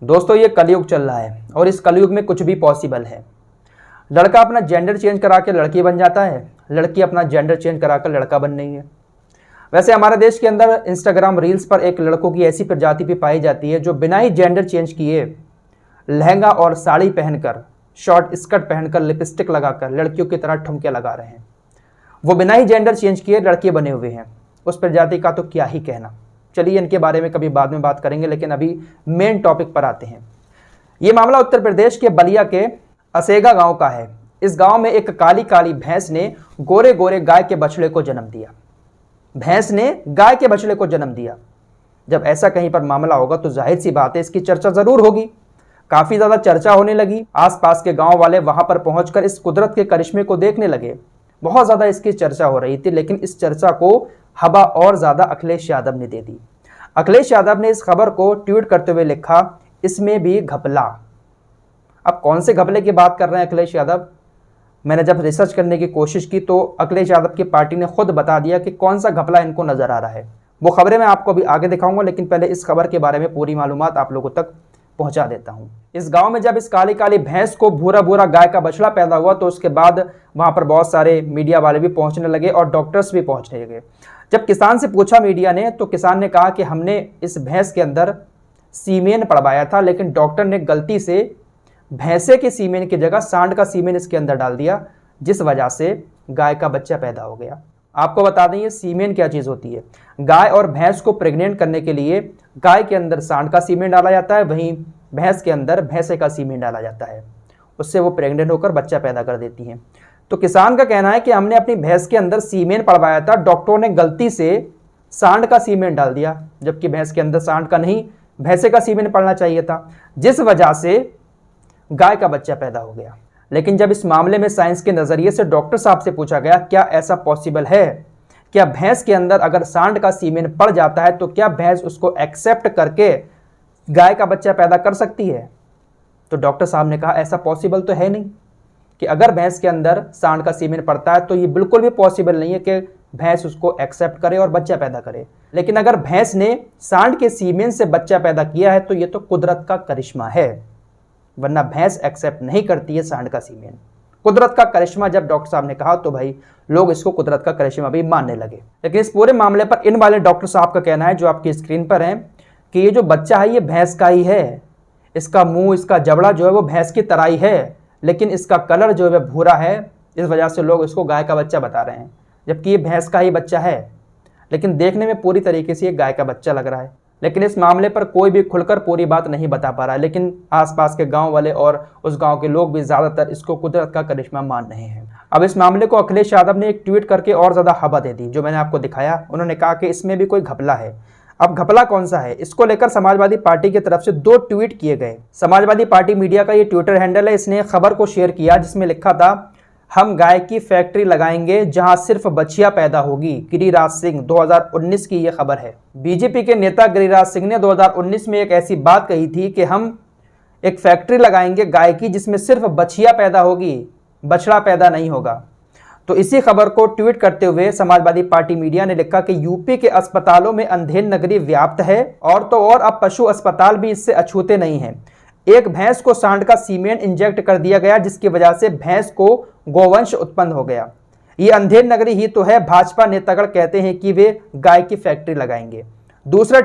दोस्तों ये कलयुग चल रहा है और इस कलयुग में कुछ भी पॉसिबल है। लड़का अपना जेंडर चेंज करा के लड़की बन जाता है, लड़की अपना जेंडर चेंज करा कर लड़का बन रही है। वैसे हमारे देश के अंदर इंस्टाग्राम रील्स पर एक लड़कों की ऐसी प्रजाति भी पाई जाती है जो बिना ही जेंडर चेंज किए लहंगा और साड़ी पहनकर, शॉर्ट स्कर्ट पहनकर, लिपस्टिक लगाकर लड़कियों की तरह ठुमके लगा रहे हैं। वो बिना ही जेंडर चेंज किए लड़के बने हुए हैं। उस प्रजाति का तो क्या ही कहना। चलिए इनके बारे में कभी बाद में बात करेंगे, लेकिन अभी मेन टॉपिक पर आते हैं। ये मामला उत्तर प्रदेश के बलिया के असेगा गांव का है। इस गांव में एक काली काली भैंस ने गोरे गोरे गाय के बछड़े को जन्म दिया। भैंस ने गाय के बछड़े को जन्म दिया। जब ऐसा कहीं पर मामला होगा तो जाहिर सी बात है इसकी चर्चा जरूर होगी। काफी ज्यादा चर्चा होने लगी। आसपास के गांव वाले वहां पर पहुंचकर इस कुदरत के करिश्मे को देखने लगे। बहुत ज्यादा इसकी चर्चा हो रही थी, लेकिन इस चर्चा को हवा और ज्यादा अखिलेश यादव ने दे दी। अखिलेश यादव ने इस खबर को ट्वीट करते हुए लिखा, इसमें भी घपला। अब कौन से घपले की बात कर रहे हैं अखिलेश यादव? मैंने जब रिसर्च करने की कोशिश की तो अखिलेश यादव की पार्टी ने खुद बता दिया कि कौन सा घपला इनको नजर आ रहा है। वो खबरें मैं आपको अभी आगे दिखाऊंगा, लेकिन पहले इस खबर के बारे में पूरी मालूमात आप लोगों तक पहुंचा देता हूं। इस गांव में जब इस काली काली भैंस को भूरा भूरा गाय का बछड़ा पैदा हुआ तो उसके बाद वहां पर बहुत सारे मीडिया वाले भी पहुंचने लगे और डॉक्टर्स भी पहुंचने लगे। जब किसान से पूछा मीडिया ने तो किसान ने कहा कि हमने इस भैंस के अंदर सीमेन पड़वाया था, लेकिन डॉक्टर ने गलती से भैंसे के सीमेन की जगह सांड का सीमेन इसके अंदर डाल दिया, जिस वजह से गाय का बच्चा पैदा हो गया। आपको बता दें ये सीमेन क्या चीज होती है। गाय और भैंस को प्रेग्नेंट करने के लिए गाय के अंदर सांड का सीमेन डाला जाता है, वहीं भैंस के अंदर भैंसे का सीमेन डाला जाता है। उससे वो प्रेग्नेंट होकर बच्चा पैदा कर देती हैं। तो किसान का कहना है कि हमने अपनी भैंस के अंदर सीमेन पड़वाया था, डॉक्टरों ने गलती से सांड का सीमेन डाल दिया, जबकि भैंस के अंदर सांड का नहीं भैंसे का सीमेन पड़ना चाहिए था, जिस वजह से गाय का बच्चा पैदा हो गया। लेकिन जब इस मामले में साइंस के नजरिए से डॉक्टर साहब से पूछा गया क्या ऐसा पॉसिबल है, क्या भैंस के अंदर अगर सांड का सीमेन पड़ जाता है तो क्या भैंस उसको एक्सेप्ट करके गाय का बच्चा पैदा कर सकती है? तो डॉक्टर साहब ने कहा ऐसा पॉसिबल तो है नहीं कि अगर भैंस के अंदर सांड का सीमेन पड़ता है तो ये बिल्कुल भी पॉसिबल नहीं है कि भैंस उसको एक्सेप्ट करे और बच्चा पैदा करे। लेकिन अगर भैंस ने सांड के सीमेन से बच्चा पैदा किया है तो ये तो कुदरत का करिश्मा है, वरना भैंस एक्सेप्ट नहीं करती है सांड का सीमेन। कुदरत का करिश्मा जब डॉक्टर साहब ने कहा तो भाई लोग इसको कुदरत का करिश्मा भी मानने लगे। लेकिन इस पूरे मामले पर इन वाले डॉक्टर साहब का कहना है जो आपकी स्क्रीन पर है कि ये जो बच्चा है ये भैंस का ही है। इसका मुंह, इसका जबड़ा जो है वो भैंस की तरह ही है, लेकिन इसका कलर जो है भूरा है, इस वजह से लोग इसको गाय का बच्चा बता रहे हैं, जबकि ये भैंस का ही बच्चा है। लेकिन देखने में पूरी तरीके से ये गाय का बच्चा लग रहा है। लेकिन इस मामले पर कोई भी खुलकर पूरी बात नहीं बता पा रहा है, लेकिन आसपास के गांव वाले और उस गांव के लोग भी ज्यादातर इसको कुदरत का करिश्मा मान रहे हैं। अब इस मामले को अखिलेश यादव ने एक ट्वीट करके और ज्यादा हवा दे दी, जो मैंने आपको दिखाया। उन्होंने कहा कि इसमें भी कोई घपला है। अब घपला कौन सा है, इसको लेकर समाजवादी पार्टी की तरफ से 2 ट्वीट किए गए। समाजवादी पार्टी मीडिया का ये ट्विटर हैंडल है, इसने खबर को शेयर किया जिसमें लिखा था, हम गाय की फैक्ट्री लगाएंगे जहां सिर्फ बछिया पैदा होगी। गिरिराज सिंह, 2019 की यह खबर है। बीजेपी के नेता गिरिराज सिंह ने 2019 में एक ऐसी बात कही थी कि हम एक फैक्ट्री लगाएंगे गाय की जिसमें सिर्फ बछिया पैदा होगी, बछड़ा पैदा नहीं होगा। तो इसी खबर को ट्वीट करते हुए समाजवादी पार्टी मीडिया ने लिखा कि यूपी के अस्पतालों में अंधेर नगरी व्याप्त है और तो और अब पशु अस्पताल भी इससे अछूते नहीं हैं। एक भैंस को सांड का सीमेन इंजेक्ट कर दिया गया जिसकी वजह से भैंस को गोवंश उत्पन्न हो गया। ये अंधेर नगरी ही तो है। भाजपा नेतागण कहते हैं कि वे गाय की फैक्ट्री लगाएंगे। दूसरे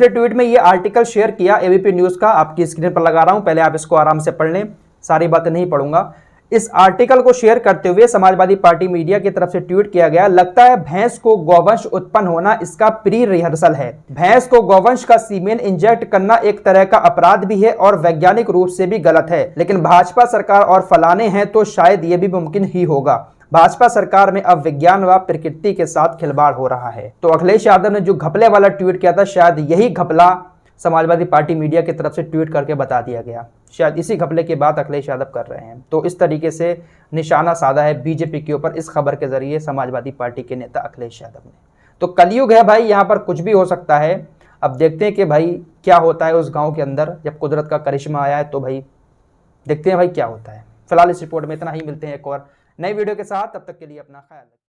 ट्वीट में ये आर्टिकल शेयर किया एबीपी न्यूज का, आपकी स्क्रीन पर लगा रहा हूं, पहले आप इसको आराम से पढ़ लें, सारी बातें नहीं पढ़ूंगा। इस आर्टिकल को शेयर करते हुए समाजवादी पार्टी मीडिया की तरफ से ट्वीट किया गया, लगता है भैंस को गौवंश उत्पन्न होना इसका प्री रिहर्सल है। भैंस को गौवंश का सीमेन इंजेक्ट करना एक तरह का अपराध भी है और वैज्ञानिक रूप से भी गलत है, लेकिन भाजपा सरकार और फलाने हैं तो शायद ये भी मुमकिन ही होगा। भाजपा सरकार में अब विज्ञान व प्रकृति के साथ खिलवाड़ हो रहा है। तो अखिलेश यादव ने जो घपले वाला ट्वीट किया था, शायद यही घपला समाजवादी पार्टी मीडिया की तरफ से ट्वीट करके बता दिया गया। शायद इसी घपले की बात अखिलेश यादव कर रहे हैं। तो इस तरीके से निशाना साधा है बीजेपी के ऊपर इस खबर के जरिए समाजवादी पार्टी के नेता अखिलेश यादव ने। तो कलयुग है भाई, यहाँ पर कुछ भी हो सकता है। अब देखते हैं कि भाई क्या होता है उस गांव के अंदर। जब कुदरत का करिश्मा आया है तो भाई देखते हैं भाई क्या होता है। फिलहाल इस रिपोर्ट में इतना ही, मिलते हैं एक और नई वीडियो के साथ, तब तक के लिए अपना ख्याल रखें।